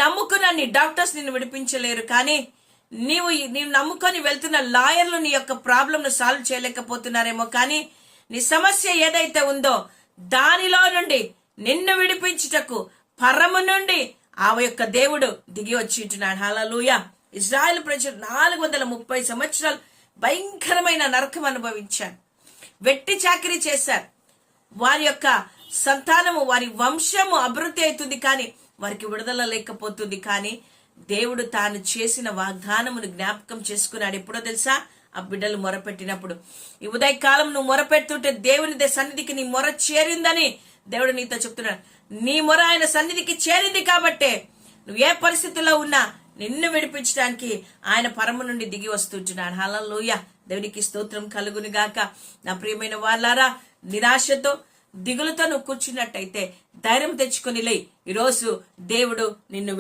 నమ్ముకున్న నీ డాక్టర్స్ నిన్ను విడిపించలేరు, కానీ నీవు నమ్ముకొని వెళ్తున్న లాయర్లు నీ యొక్క ప్రాబ్లంను సాల్వ్ చేయలేకపోతున్నారేమో, కానీ నీ సమస్య ఏదైతే ఉందో దానిలో నుండి నిన్ను విడిపించుటకు పరము నుండి ఆ యొక్క దేవుడు దిగి వచ్చి ఉంటున్నాడు. హల్లెలూయా. ఇజ్రాయెల్ ప్రజలు 430 సంవత్సరాలు భయంకరమైన నరకం అనుభవించారు, వెట్టి చాకిరీ చేశారు. వారి యొక్క సంతానము, వారి వంశము అభివృద్ధి అవుతుంది, కానీ వారికి విడుదల లేకపోతుంది. కానీ దేవుడు తాను చేసిన వాగ్దానమును జ్ఞాపకం చేసుకున్నాడు. ఎప్పుడో తెలుసా? ఆ బిడ్డలు మొరపెట్టినప్పుడు. ఈ ఉదయకాలం నువ్వు మొరపెడుతుంటే దేవుని సన్నిధికి నీ మొర చేరిందని దేవుడు నీతో చెప్తున్నాడు. నీ మొర ఆయన సన్నిధికి చేరింది కాబట్టే నువ్వు ఏ పరిస్థితుల్లో ఉన్నా నిన్ను విడిపించడానికి ఆయన పరము నుండి దిగి వస్తుంటున్నాడు. హల్లెలూయా. దేవునికి స్తోత్రం కలుగును గాక. నా ప్రియమైన వాళ్ళారా, నిరాశతో దిగులుతో నువ్వు కూర్చున్నట్టయితే ధైర్యం తెచ్చుకొని లే. ఈరోజు దేవుడు నిన్ను